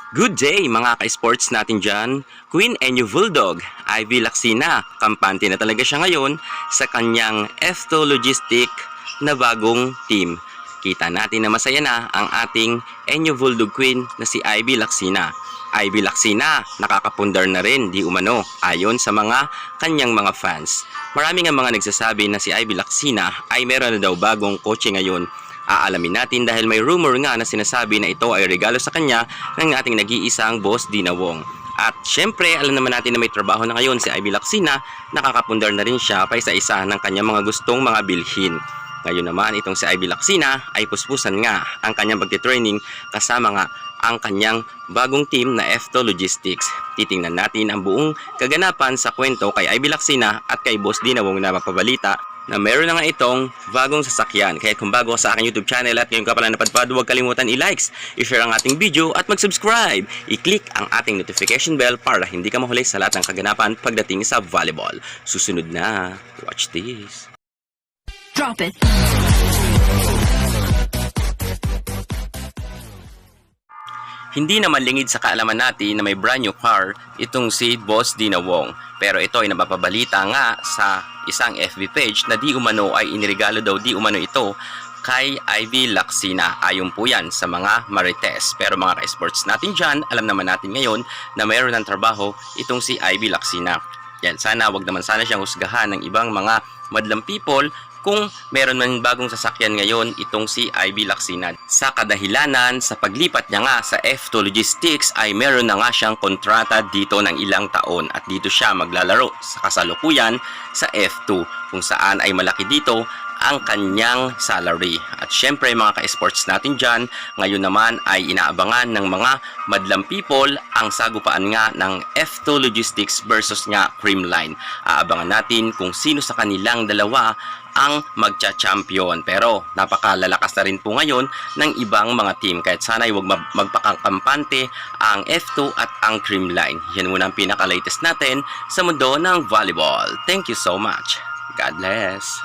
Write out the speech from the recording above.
Good day mga ka-sports natin dyan. Queen Enyo Bulldog, Ivy Lacsina, kampante na talaga siya ngayon sa kanyang F2 Logistic na bagong team. Kita natin na masaya na ang ating Enyo Bulldog Queen na si Ivy Lacsina. Ivy Lacsina, nakakapundar na rin di umano ayon sa mga kanyang mga fans. Marami nga mga nagsasabi na si Ivy Lacsina ay meron na daw bagong kotse ngayon. Aalamin natin dahil may rumor nga na sinasabi na ito ay regalo sa kanya ng ating nag-iisang boss Dina Wong. At syempre, alam naman natin na may trabaho na ngayon si Ivy Lacsina, nakakapundar na rin siya pa isa-isa ng kanyang mga gustong mga bilhin. Ngayon naman, itong si Ivy Lacsina ay puspusan nga ang kanyang pagtitraining kasama nga ang kanyang bagong team na F2 Logistics. Titingnan natin ang buong kaganapan sa kwento kay Ivy Lacsina at kay Boss Dina Wong na mapabalita na meron na nga itong bagong sasakyan. Kaya kung bago ka sa aking YouTube channel at ngayon ka pala napadpad, huwag kalimutan i-likes, i-share ang ating video at mag-subscribe. I-click ang ating notification bell para hindi ka mahuli sa lahat ng kaganapan pagdating sa volleyball. Susunod na. Watch this. Drop it. Hindi naman lingid sa kaalaman natin na may brand new car itong si Boss Dina Wong. Pero ito ay napapabalita nga sa isang FB page na di umano ay iniregalo daw di umano ito kay Ivy Lacsina. Ayon po yan sa mga marites. Pero mga ka-sports natin dyan, alam naman natin ngayon na mayroon ng trabaho itong si Ivy Lacsina. Yan, sana wag naman sana siyang husgahan ng ibang mga madlang people kung meron man bagong sasakyan ngayon itong si Ivy Lacsina. Sa kadahilanan sa paglipat niya nga sa F2 Logistics ay meron na nga siyang kontrata dito ng ilang taon at dito siya maglalaro sa kasalukuyan sa F2 kung saan ay malaki dito ang kanyang salary. At syempre mga ka-sports natin dyan, ngayon naman ay inaabangan ng mga madlang people ang sagupaan nga ng F2 Logistics versus nga Creamline. Aabangan natin kung sino sa kanilang dalawa ang magcha-champion. Pero napakalalakas na rin po ngayon ng ibang mga team. Kahit sana ay huwag magpakakampante ang F2 at ang Creamline. Yan muna ang pinaka-latest natin sa mundo ng volleyball. Thank you so much. God bless.